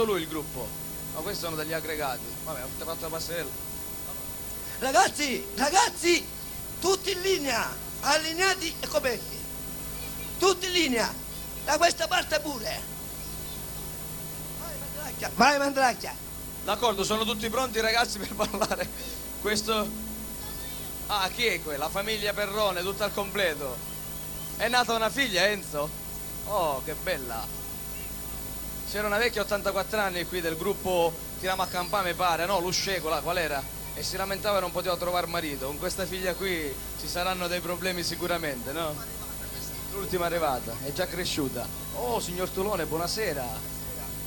lui il gruppo. Ma questi sono degli aggregati. Vabbè, ho fatto la passerella. Ragazzi, tutti in linea, allineati e coperti. Tutti in linea, da questa parte pure. Vai Mandracchia. D'accordo, sono tutti pronti ragazzi per parlare. Questo... Ah, chi è quella? La famiglia Perrone, tutta al completo. È nata una figlia, Enzo? Oh, che bella. C'era una vecchia 84 anni qui del gruppo Tirama a Campà, mi pare, no? Luscecola, qual era? E si lamentava che non poteva trovare marito. Con questa figlia qui ci saranno dei problemi sicuramente, no? L'ultima arrivata, è già cresciuta. Oh, signor Tulone, buonasera.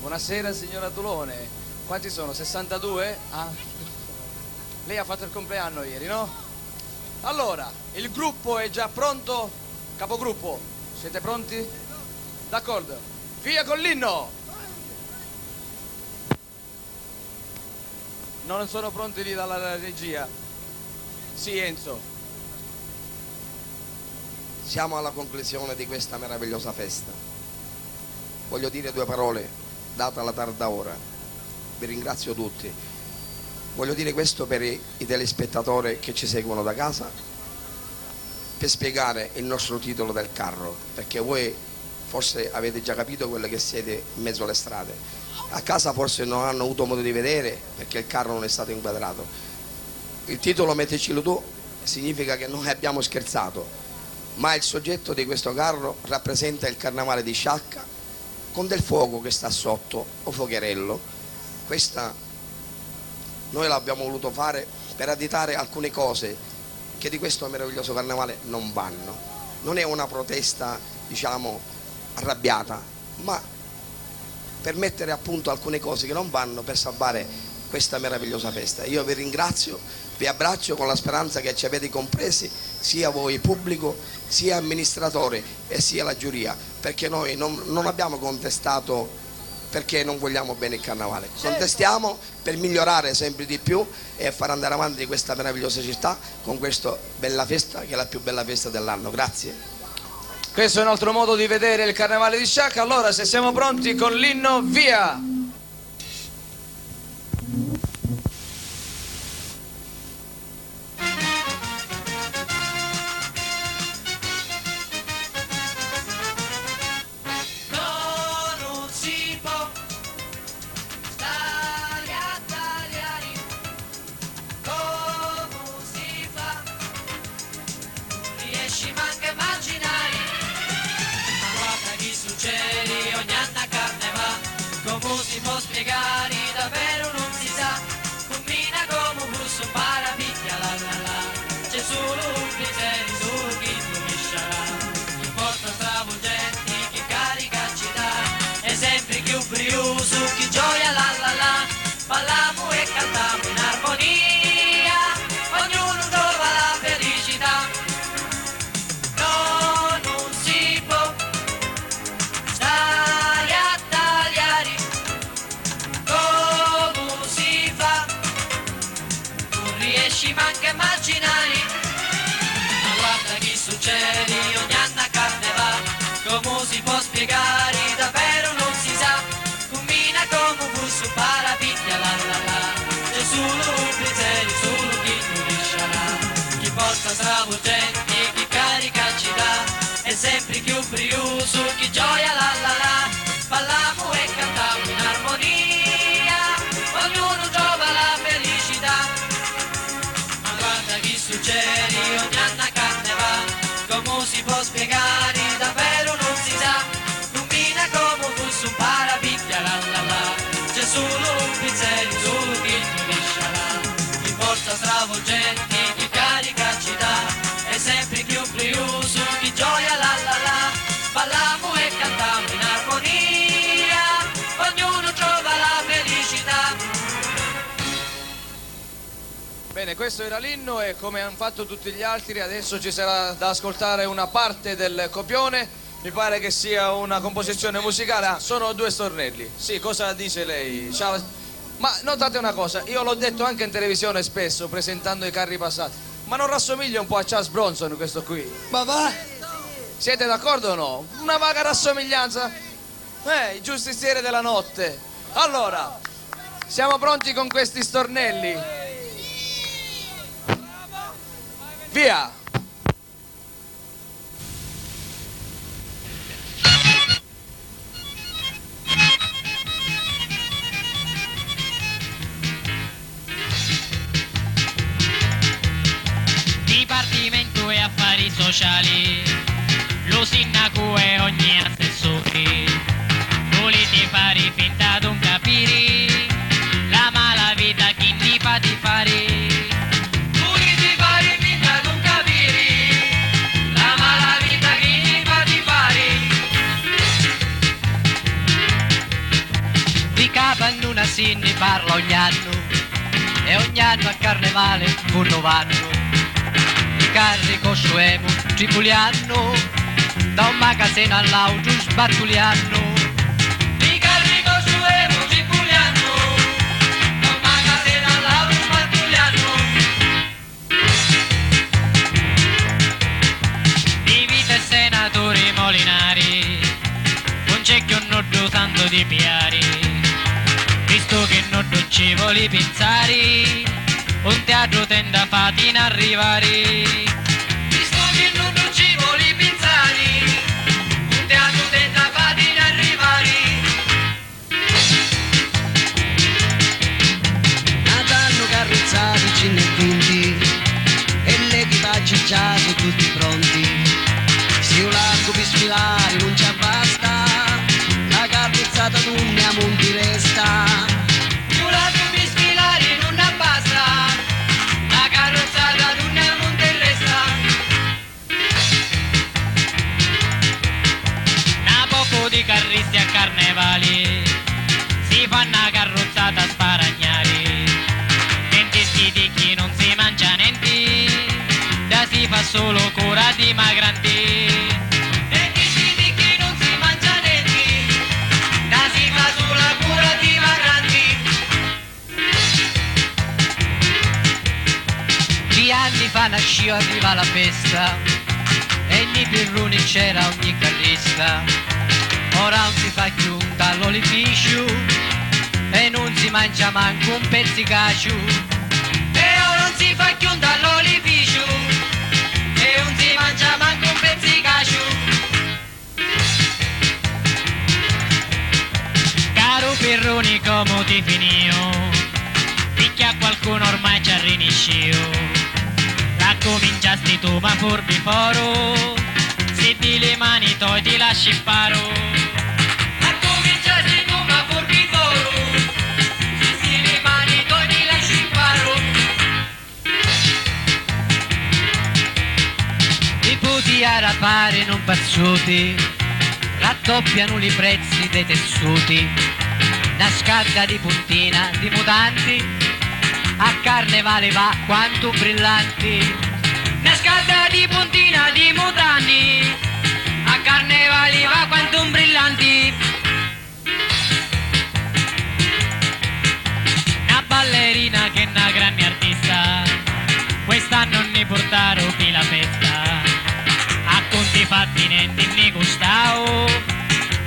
Buonasera, signora Tulone. Quanti sono? 62? Ah. Lei ha fatto il compleanno ieri, no? Allora, il gruppo è già pronto? Capogruppo, siete pronti? D'accordo. Via con l'inno! Non sono pronti lì dalla regia. Sì, Enzo. Siamo alla conclusione di questa meravigliosa festa. Voglio dire due parole, data la tarda ora. Vi ringrazio tutti. Voglio dire questo per i telespettatori che ci seguono da casa, per spiegare il nostro titolo del carro, perché voi forse avete già capito quello che siete in mezzo alle strade. A casa forse non hanno avuto modo di vedere perché il carro non è stato inquadrato. Il titolo Mettecelo tu significa che non abbiamo scherzato, ma il soggetto di questo carro rappresenta il carnavale di Sciacca con del fuoco che sta sotto, o fuocherello. Questa noi l'abbiamo voluto fare per additare alcune cose che di questo meraviglioso carnavale non vanno. Non è una protesta, diciamo, arrabbiata, ma per mettere a punto alcune cose che non vanno per salvare questa meravigliosa festa. Io vi ringrazio, vi abbraccio con la speranza che ci avete compresi, sia voi pubblico, sia amministratori e sia la giuria, perché noi non abbiamo contestato perché non vogliamo bene il carnavale, contestiamo per migliorare sempre di più e far andare avanti questa meravigliosa città con questa bella festa che è la più bella festa dell'anno. Grazie. Questo è un altro modo di vedere il carnavale di Sciacca. Allora, se siamo pronti con l'inno, via! Non si può stare a tagliare come si fa, riesci manca a immaginare. Guarda chi succede ogni anno a carnevale, come si può spiegare, davvero non si sa, combina come un busso parapicchia la la la, c'è solo un criterio, solo chi tu liscerà, chi porta stravolgenti, chi carica ci dà, e sempre più brioso, chi gioia la la la, balliamo e cantiamo in armonia, ognuno trova la felicità. No, non si può stare a tagliare come si fa, non riesci manca a immaginare. Ma guarda chi succede ogni anno a carnevale, come si può spiegare, davvero non si sa, combina come un busso parapicchia la la la, c'è solo un criterio, solo chi tu liscerà, chi porta stravolgenti, chi carica ci dà, è sempre più brioso, chi gioia la la la, balliamo e cantiamo in armonia, ognuno trova la felicità. Ma guarda chi succede ogni anno a carnevale, come si può spiegare, davvero non si sa, combina come un busso un parapicchia la la la, c'è solo un pizzerio, solo chi tu liscerà, chi porta stravolgenti, chi carica ci dà, è sempre più brioso, chi gioia la la la, balliamo e cantiamo in armonia, ognuno trova la felicità. Bene, questo era l'inno e come hanno fatto tutti gli altri adesso ci sarà da ascoltare una parte del copione. Mi pare che sia una composizione musicale. Ah, sono due stornelli. Sì, cosa dice lei? Ma notate una cosa, io l'ho detto anche in televisione spesso presentando i carri passati, ma non rassomiglia un po' a Charles Bronson questo qui? Ma va? Siete d'accordo o no? Una vaga rassomiglianza? Il giustiziere della notte. Allora, siamo pronti con questi stornelli? Via! Dipartimento e affari sociali, lo sindaco e ogni assessore, volete fare finta di non capire la malavita che ne fate fare. Volete fare finta di non capire la malavita che ne fate fare. Di Capannuna se ne parla ogni anno e ogni anno a carnevale fanno vanno. Carri costruiamo, tripuliano, da un magazzino all'altro sbattuliano. I carri costruiamo, tripuliano, da un magazzino all'altro sbattuliano. Di vita senatori Molinari, un cecchio non do tanto di piari, visto che non do ci voli pensare. Un teatro tende a fatti in arrivare. Visto che non ci voli pensare, un teatro tende a fatti in arrivare. Nathanno carrozzati ce ne 20 e l'equipaggio già sono tutti pronti. Se un largo per sfilare non ci basta, la carrozzata non ne a monti resta. Di carristi a carnevali si fanno una carrozzata a sparagnare, dentisti di chi non si mangia niente, da si fa solo cura di magranti. Dentisti di chi non si mangia niente, da si fa solo cura di magranti. 3 anni fa nasceva arriva la festa e nei pirruni c'era ogni carrista. Ora non si fa giunta all'olificio e non si mangia manco un pezzicacio. E ora non si fa giunta all'olificio e non si mangia manco un pezzicacio. Caro Pirroni, come ti finio, picchia qualcuno ormai ci ha riniscio. La cominciasti tu ma furbi foro, se ti le mani toi ti lasci imparo. A rapare non pazzuti, raddoppiano i prezzi dei tessuti, una scalda di puntina di mutanti, a carnevale va quanto brillanti. Una scalda di puntina di mutanti, a carnevale va quanto brillanti. Una ballerina che è una grande artista, quest'anno ne portarono qui la festa. A conti fatti niente ne costao,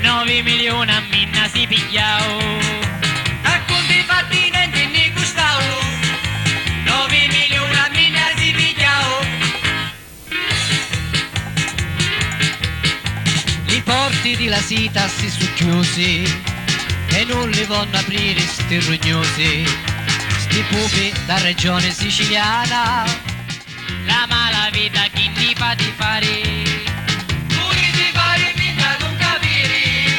9 milioni a minna si pigliao. A conti fatti niente ne costao, 9 milioni a minna si pigliao. I porti di la sita si sono chiusi e non li vanno aprire sti rugnosi, sti pupi da regione siciliana. La malavita chi ne fa di fare, volete fare finta non capire,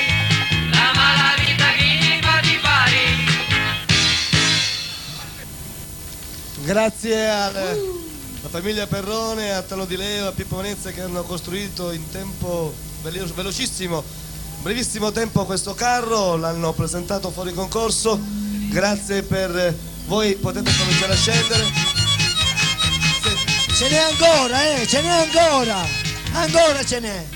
la malavita chi ne fa di fare. Grazie alla famiglia Perrone, a Talo di Leo, a Pippo Venezia che hanno costruito in tempo velocissimo, brevissimo tempo questo carro, l'hanno presentato fuori concorso. Grazie per voi, potete cominciare a scendere. Ce n'è ancora, ce n'è ancora! Ancora ce n'è!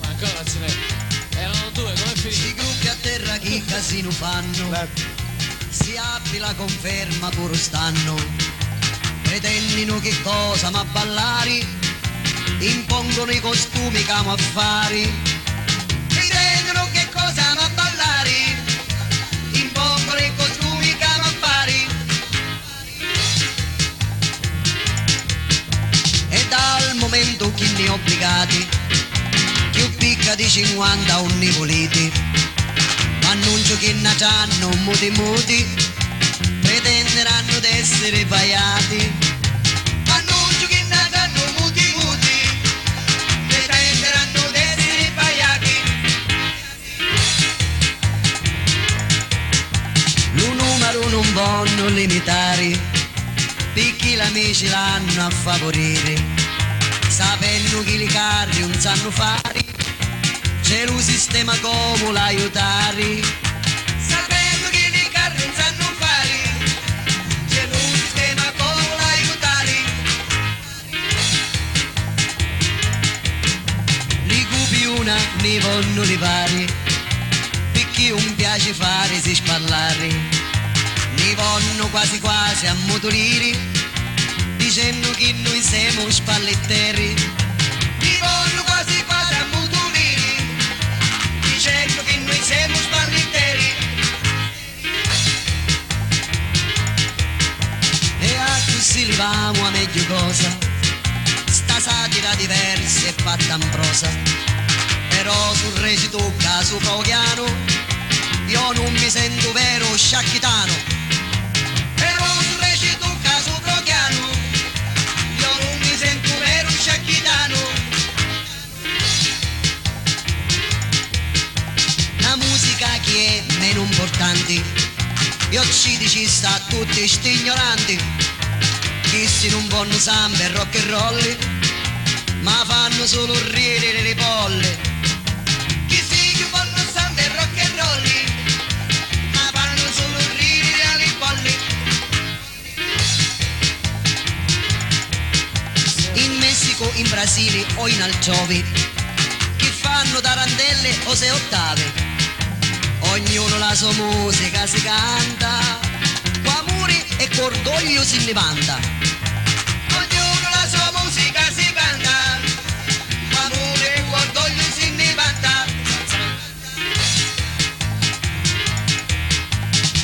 Ancora ce n'è. Erano 2, come finito? Si gruppi a terra che casino fanno, si apri la conferma pure stanno, pretendino che cosa ma ballare, impongono i costumi camo affari, pretendono che cosa ma ballare, obbligati, più picca di 50 onnivoliti, annuncio che nasceranno muti muti, pretenderanno d'essere paiati, annuncio che nasceranno muti muti, pretenderanno d'essere paiati. Lo numero non vanno limitare, perché gli amici l'hanno a favorire, sapendo che i carri non sanno fare, c'è un sistema come l'aiutare. Sapendo che i carri non sanno fare, c'è un sistema come l'aiutare. Li cupi una mi vanno levare, perché non piace fare si spallare. Mi vanno quasi quasi a motorire, dicendo che noi siamo spalletteri. Mi vanno quasi quasi a motorire, dicendo che noi siamo spalletteri. E a così levamo a meglio cosa, sta satira diversa e fatta in prosa, però sul re si tocca sopra o piano, io non mi sento vero sciacchitano. Però sul re ci tocca sopra o piano, io non mi sento vero sciacchitano. La musica che è meno importante, io ci dici sta a tutti sti ignoranti, che si non vanno samba e rock and roll, ma fanno solo ridere le polle. Che si che vanno samba e rock and roll, ma fanno solo ridere alle polle. In Messico, in Brasile o in altrove, che fanno tarantelle o sei ottave, ognuno la sua musica si canta, con amore e cordoglio si levanta. Ognuno la sua musica si canta, con amore e cordoglio si levanta.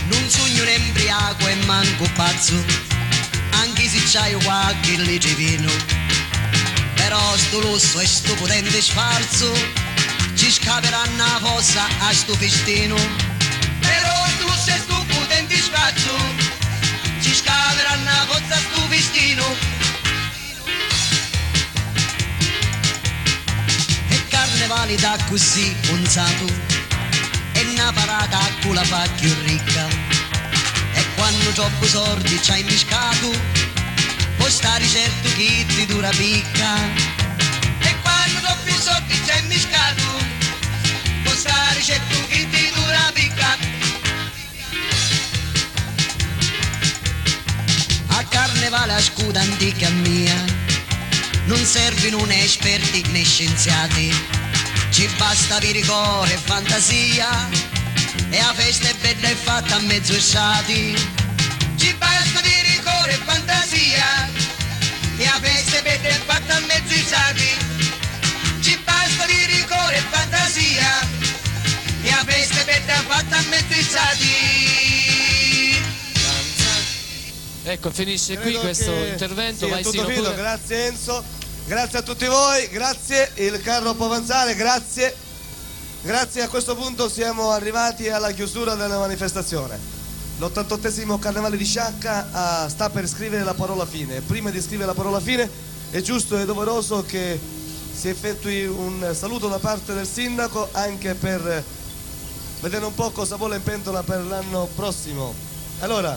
Non sogno un embriaco e manco pazzo, anche se c'hai qualche legge vino, però sto lusso e sto potente sfarzo ci scaveranno a fossa a sto festino. Però sto lusso e sto potente sfarzo ci scaveranno a fossa a sto festino. E carnevale da così punzato, e una parata con la fa più ricca, e quando troppo sordi c'hai miscato, può stare certo che ti dura picca. E quando troppi soldi c'hai miscato, può stare certo che ti dura picca. A carnevale a scuda antica mia, non servono né esperti né scienziati, ci basta vigore e fantasia, e la festa è bella e fatta a mezzo estati. Ci basta vigore e fantasia, e la festa è bella e fatta a mezzo estati. Ci basta vigore e fantasia, e la festa è bella e fatta a mezzo estati. Ecco, finisce Credo qui questo che intervento. sì, Vai è tutto Sino finito. pure. Grazie Enzo, grazie a tutti voi, grazie, il carro può avanzare, grazie. Grazie, a questo punto siamo arrivati alla chiusura della manifestazione. L'88esimo Carnevale di Sciacca sta per scrivere la parola fine. Prima di scrivere la parola fine è giusto e doveroso che si effettui un saluto da parte del sindaco, anche per vedere un po' cosa vuole in pentola per l'anno prossimo. Allora,